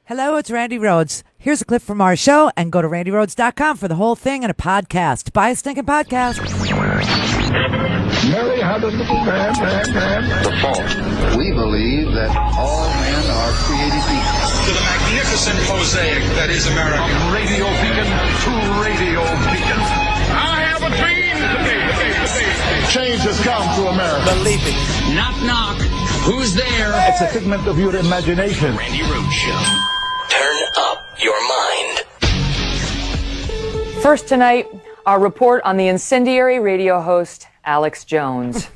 Hello, it's Randi Rhodes. Here's a clip from our show, and go to randyrhodes.com for the whole thing and a podcast. Buy a stinking podcast. Mary had a little man. The fault. We believe that all men are created equal. To the magnificent mosaic that is America. From radio beacon to radio beacon. I have a dream today. Change has come to America. Believe it. Knock, knock. Who's there? It's a figment of your imagination. Randi Rhodes Show. Turn up your mind. First tonight, our report on the incendiary radio host, Alex Jones.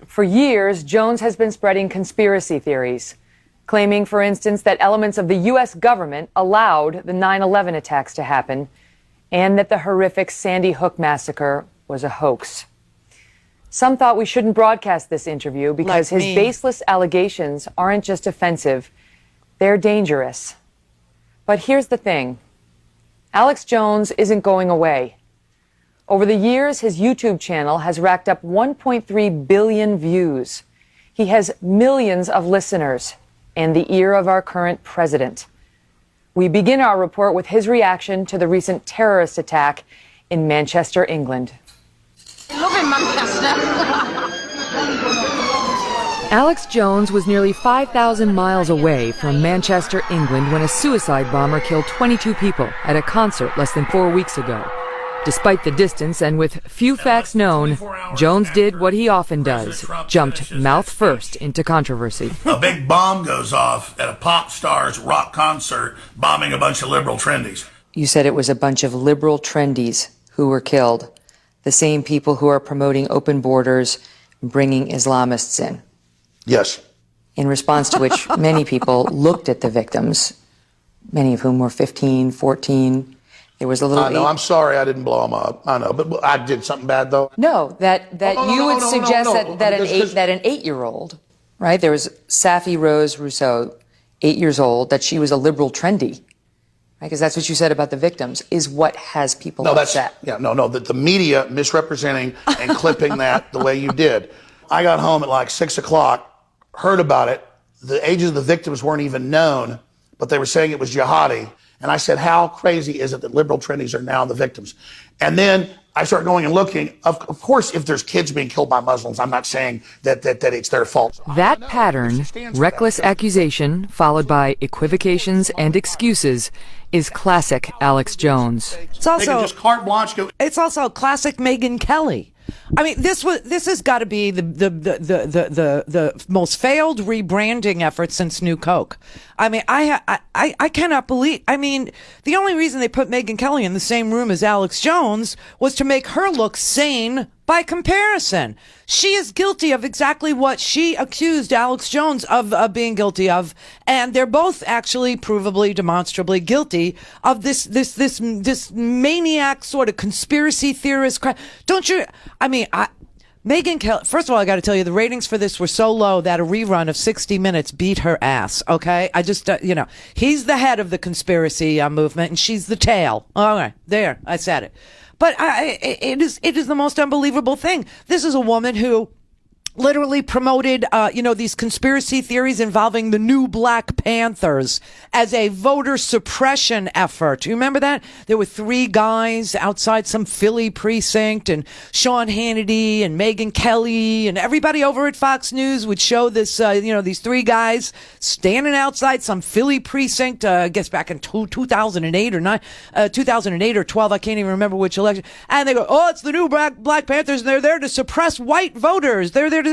For years, Jones has been spreading conspiracy theories, claiming, for instance, that elements of the U.S. government allowed the 9/11 attacks to happen and that the horrific Sandy Hook massacre was a hoax. Some thought we shouldn't broadcast this interview because his baseless allegations aren't just offensive, they're dangerous. But here's the thing. Alex Jones isn't going away. Over the years, his YouTube channel has racked up 1.3 billion views. He has millions of listeners and the ear of our current president. We begin our report with his reaction to the recent terrorist attack in Manchester, England. I love in Manchester. Alex Jones was nearly 5,000 miles away from Manchester, England, when a suicide bomber killed 22 people at a concert less than 4 weeks ago. Despite the distance and with few facts known, Jones did what he often does, jumped mouth first into controversy. A big bomb goes off at a pop star's rock concert, bombing a bunch of liberal trendies. You said it was a bunch of liberal trendies who were killed, the same people who are promoting open borders and bringing Islamists in. Yes. In response to which many people looked at the victims, many of whom were 15, 14. There was a little... I know, I'm sorry I didn't blow them up. I know, but I did something bad, though. No, that you would suggest that an 8-year-old, right? There was Safi Rose Rousseau, 8 years old, that she was a liberal trendy, right? Because that's what you said about the victims, is what has people upset. That the media misrepresenting and clipping that the way you did. I got home at like 6 o'clock, heard about it. The ages of the victims weren't even known, but they were saying it was jihadi. And I said, how crazy is it that liberal trendies are now the victims? And then I started going and looking. Of course, if there's kids being killed by Muslims, I'm not saying that it's their fault. That pattern, reckless accusation followed by equivocations and excuses, is classic Alex Jones. It's also just carte blanche go. It's also classic Megyn Kelly. I mean, this has got to be the most failed rebranding effort since New Coke. I mean, I cannot believe. I mean, the only reason they put Megyn Kelly in the same room as Alex Jones was to make her look sane by comparison. She is guilty of exactly what she accused Alex Jones of being guilty of, and they're both actually provably, demonstrably guilty of this maniac sort of conspiracy theorist crap. Don't you? I mean, Megyn Kelly, first of all, I got to tell you, the ratings for this were so low that a rerun of 60 Minutes beat her ass, okay? I just, he's the head of the conspiracy movement, and she's the tail. All right, there, I said it. But it is the most unbelievable thing. This is a woman who literally promoted, these conspiracy theories involving the new Black Panthers as a voter suppression effort. You remember that? There were 3 guys outside some Philly precinct, and Sean Hannity and Megyn Kelly and everybody over at Fox News would show this, these 3 guys standing outside some Philly precinct, I guess back in 2008 or 2008 or 12. I can't even remember which election. And they go, oh, it's the new Black Panthers, and they're there to suppress white voters. They're there.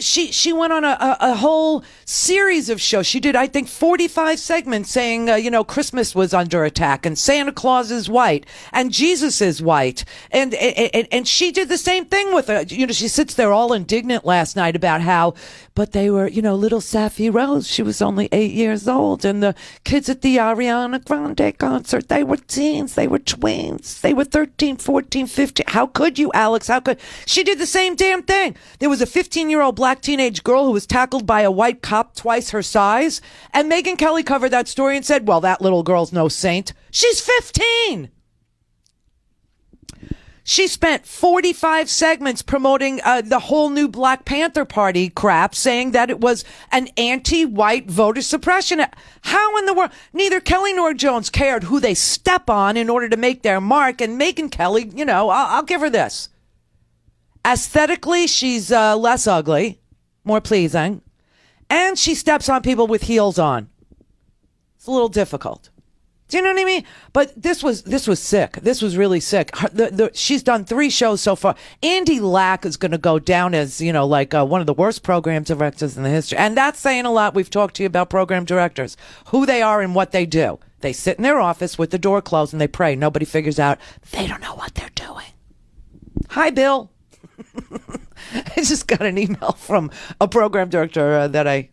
She went on a whole series of shows. She did, I think, 45 segments saying, Christmas was under attack, and Santa Claus is white, and Jesus is white, and she did the same thing with her. She sits there all indignant last night about how, but they were, little Safi Rose, she was only 8 years old, and the kids at the Ariana Grande concert, they were teens, they were tweens, they were 13, 14, 15. How could you, Alex? How could? She did the same damn thing. There was a 15-year-old black teenage girl who was tackled by a white cop twice her size, and Megyn Kelly covered that story and said, well, that little girl's no saint. She's 15. She spent 45 segments promoting the whole new Black Panther Party crap, saying that it was an anti-white voter suppression. How in the world? Neither Kelly nor Jones cared who they step on in order to make their mark. And Megyn Kelly, you know, I'll give her this. Aesthetically, she's less ugly, more pleasing. And she steps on people with heels on. It's a little difficult. Do you know what I mean? But this was sick. This was really sick. She's done 3 shows so far. Andy Lack is going to go down as, you know, like one of the worst program directors in the history. And that's saying a lot. We've talked to you about program directors, who they are and what they do. They sit in their office with the door closed and they pray. Nobody figures out. They don't know what they're doing. Hi, Bill. I just got an email from a program director that I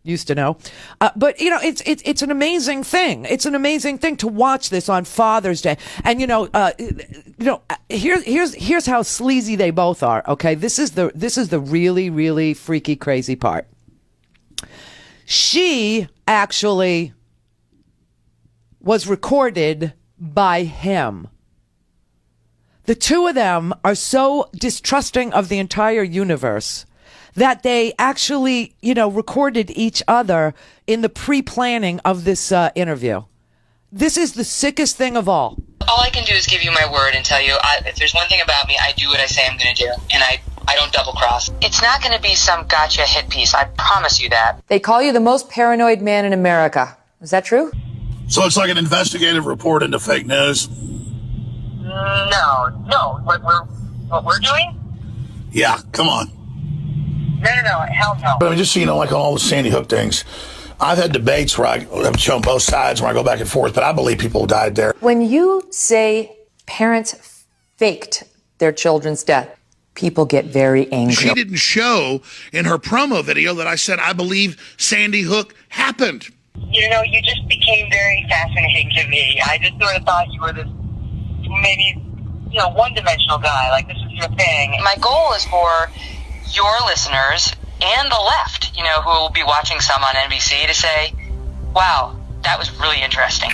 used to know. But, you know, it's an amazing thing. It's an amazing thing to watch this on Father's Day. And, here's how sleazy they both are. Okay. This is the really, really freaky, crazy part. She actually was recorded by him. The two of them are so distrusting of the entire universe that they actually, you know, recorded each other in the pre-planning of this interview. This is the sickest thing of all. All I can do is give you my word and tell you, if there's one thing about me, I do what I say I'm going to do, and I don't double cross. It's not going to be some gotcha hit piece, I promise you that. They call you the most paranoid man in America. Is that true? So it's like an investigative report into fake news? No. What we're doing? Yeah, come on. No, hell no. But I mean, just so you know, like on all the Sandy Hook things, I've had debates where I've shown both sides, where I go back and forth, but I believe people died there. When you say parents faked their children's death, people get very angry. She didn't show in her promo video that I said I believe Sandy Hook happened. You know, you just became very fascinating to me. I just sort of thought you were this maybe, you know, one-dimensional guy, like this is your thing. My goal is for your listeners and the left, you know, who will be watching some on NBC to say, wow, that was really interesting.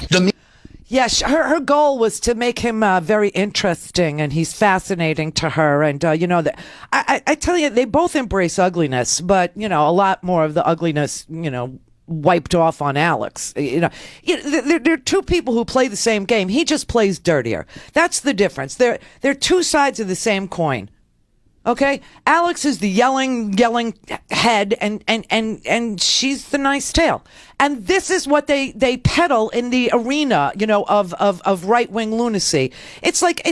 Yes, her goal was to make him very interesting, and he's fascinating to her. And, that I tell you, they both embrace ugliness, but, you know, a lot more of the ugliness, you know, wiped off on Alex. There are two people who play the same game. He just plays dirtier. That's the difference. They're two sides of the same coin. Okay, Alex is the yelling head, and she's the nice tail. And this is what they peddle in the arena, you know, of right wing lunacy. It's like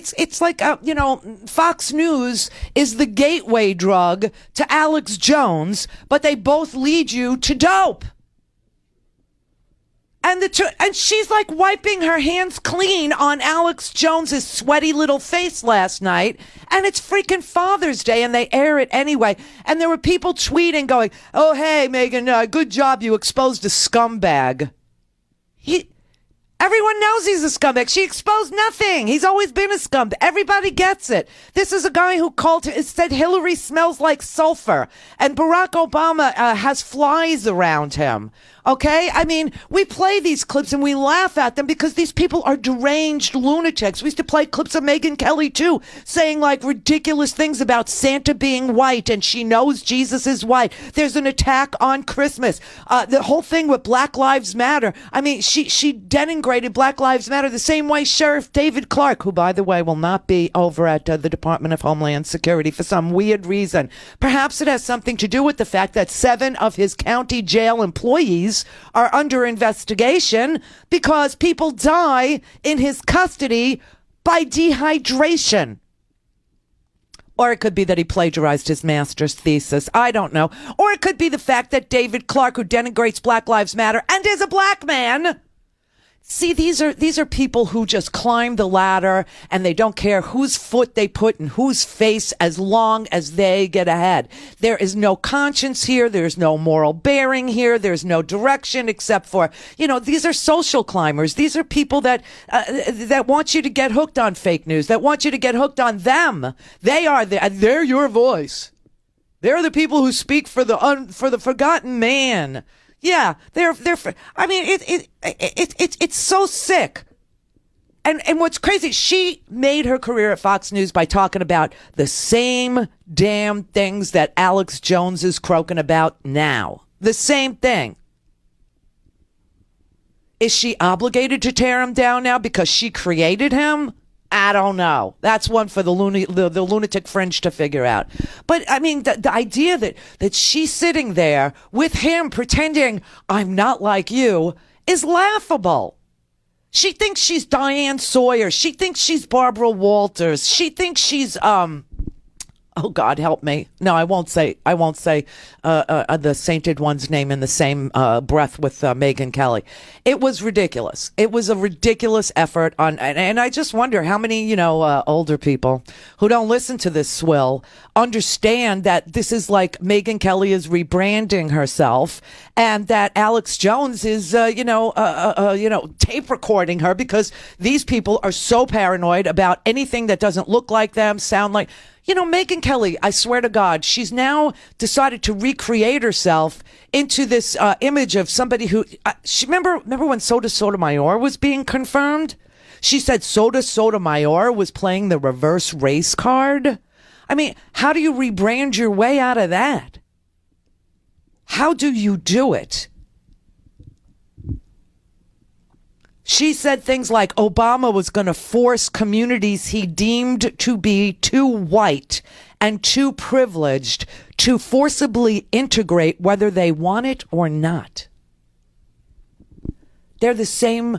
Fox News is the gateway drug to Alex Jones, but they both lead you to dope. And she's like wiping her hands clean on Alex Jones's sweaty little face last night. And it's freaking Father's Day and they air it anyway. And there were people tweeting going, oh, hey, Megyn, good job. You exposed a scumbag. Everyone knows he's a scumbag. She exposed nothing. He's always been a scumbag. Everybody gets it. This is a guy who said Hillary smells like sulfur and Barack Obama has flies around him. Okay? I mean, we play these clips and we laugh at them because these people are deranged lunatics. We used to play clips of Megyn Kelly too, saying like ridiculous things about Santa being white and she knows Jesus is white. There's an attack on Christmas. The whole thing with Black Lives Matter. I mean, she denigrated Black Lives Matter the same way Sheriff David Clark, who by the way will not be over at the Department of Homeland Security for some weird reason. Perhaps it has something to do with the fact that 7 of his county jail employees are under investigation because people die in his custody by dehydration. Or it could be that he plagiarized his master's thesis. I don't know. Or it could be the fact that David Clark, who denigrates Black Lives Matter and is a black man. See, these are people who just climb the ladder and they don't care whose foot they put in whose face as long as they get ahead. There is no conscience here. There's no moral bearing here. There's no direction except for, you know, these are social climbers. These are people that want you to get hooked on fake news, that want you to get hooked on them. They're your voice. They're the people who speak for the forgotten man. Yeah, I mean, it's so sick. And what's crazy, she made her career at Fox News by talking about the same damn things that Alex Jones is croaking about now. The same thing. Is she obligated to tear him down now because she created him? I don't know. That's one for the lunatic fringe to figure out. But I mean, the idea that she's sitting there with him pretending I'm not like you is laughable. She thinks she's Diane Sawyer. She thinks she's Barbara Walters. She thinks she's oh God, help me. No, I won't say the sainted one's name in the same breath with Megyn Kelly. It was ridiculous. It was a ridiculous effort and I just wonder how many, older people who don't listen to this swill understand that this is like Megyn Kelly is rebranding herself and that Alex Jones is, tape recording her because these people are so paranoid about anything that doesn't look like them, sound like. Megyn Kelly, I swear to God, she's now decided to recreate herself into this image of somebody who, remember when Soda Sotomayor was being confirmed? She said Soda Sotomayor was playing the reverse race card. I mean, how do you rebrand your way out of that? How do you do it? She said things like Obama was going to force communities he deemed to be too white and too privileged to forcibly integrate whether they want it or not. They're the same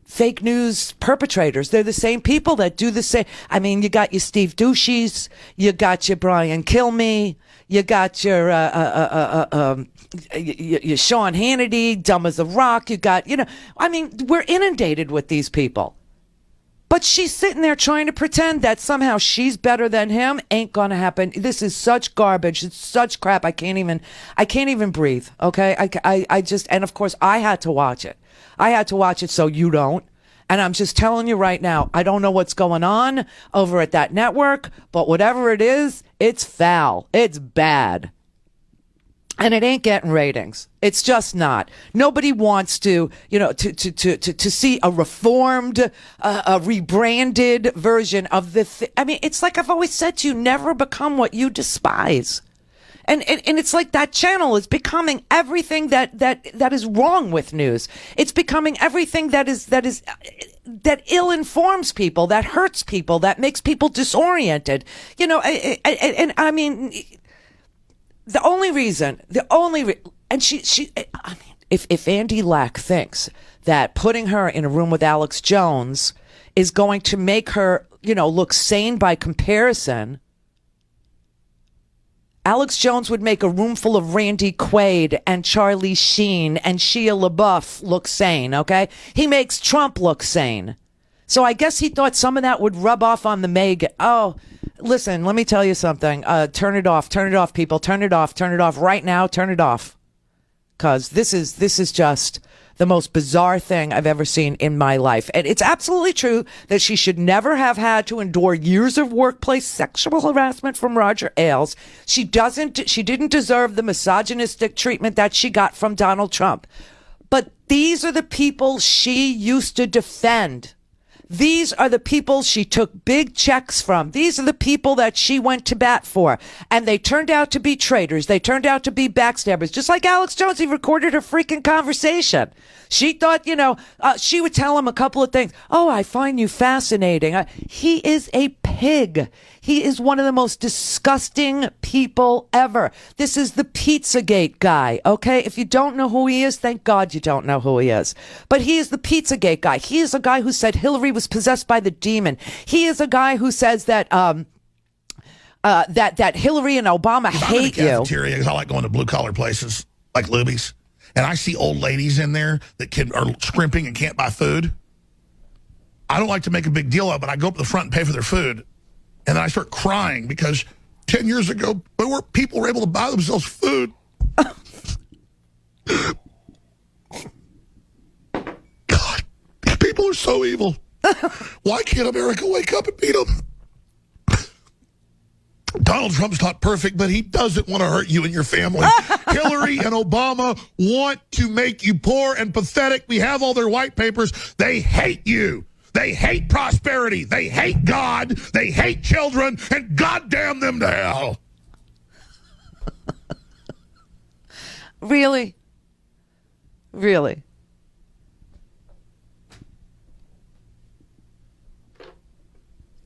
fake news perpetrators. They're the same people that do the same. I mean, you got your Steve Ducey's, you got your Brian Kilmeade, you got your Sean Hannity, dumb as a rock. You got, we're inundated with these people. But she's sitting there trying to pretend that somehow she's better than him. Ain't gonna happen. This is such garbage. It's such crap. I can't even breathe. Okay. I just, and of course I had to watch it. I had to watch it so you don't. And I'm just telling you right now, I don't know what's going on over at that network, but whatever it is, it's foul. It's bad. And it ain't getting ratings. It's just not. Nobody wants to see a reformed, a rebranded version of the it's like I've always said to you, never become what you despise. And it's like that channel is becoming everything that is wrong with news. It's becoming everything that ill informs people, that hurts people, that makes people disoriented. The only reason, if Andy Lack thinks that putting her in a room with Alex Jones is going to make her, look sane by comparison, Alex Jones would make a room full of Randy Quaid and Charlie Sheen and Shia LaBeouf look sane, okay? He makes Trump look sane. So I guess he thought some of that would rub off on the Megyn. Oh, listen, let me tell you something. Turn it off, people. Turn it off right now. Turn it off. Because this is just the most bizarre thing I've ever seen in my life. And it's absolutely true that she should never have had to endure years of workplace sexual harassment from Roger Ailes. She didn't deserve the misogynistic treatment that she got from Donald Trump. But these are the people she used to defend. These are the people she took big checks from. These are the people that she went to bat for. And they turned out to be traitors. They turned out to be backstabbers. Just like Alex Jones, he recorded her freaking conversation. She thought, she would tell him a couple of things. Oh, I find you fascinating. He is a pig. He is one of the most disgusting people ever. This is the Pizzagate guy, okay? If you don't know who he is, thank God you don't know who he is. But he is the Pizzagate guy. He is a guy who said Hillary was possessed by the demon. He is a guy who says that that Hillary and Obama hate you. Cafeteria, because I like going to blue collar places like Luby's, and I see old ladies in there that are scrimping and can't buy food. I don't like to make a big deal of it, but I go up to the front and pay for their food. And then I start crying because 10 years ago, people were able to buy themselves food. God, these people are so evil. Why can't America wake up and beat them? Donald Trump's not perfect, but he doesn't want to hurt you and your family. Hillary and Obama want to make you poor and pathetic. We have all their white papers. They hate you. They hate prosperity. They hate God. They hate children, and goddamn them to hell. Really? Really?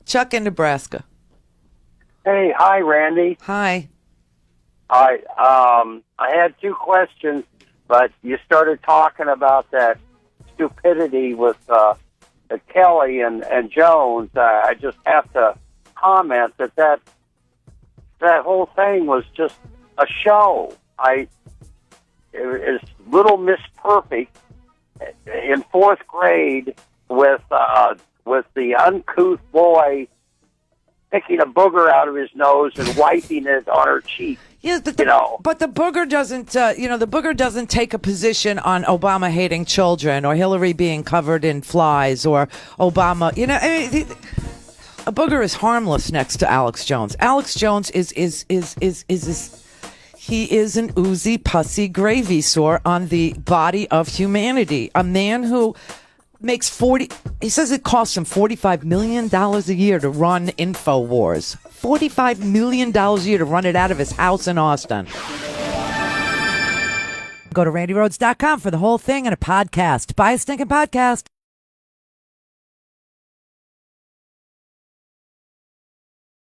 Chuck in Nebraska. Hey, hi, Randy. Hi. I had two questions, but you started talking about that stupidity with Kelly and Jones. I just have to comment that whole thing was just a show. It was Little Miss Perfect in fourth grade with the uncouth boy picking a booger out of his nose and wiping it on her cheek. Yes, but the booger doesn't. The booger doesn't take a position on Obama hating children or Hillary being covered in flies or Obama. A booger is harmless next to Alex Jones. Alex Jones is he is an oozy pussy gravy sore on the body of humanity. A man who makes he says it costs him $45 million a year to run InfoWars. $45 million a year to run it out of his house in Austin. Go to RandiRhodes.com for the whole thing and a podcast. Buy a stinking podcast.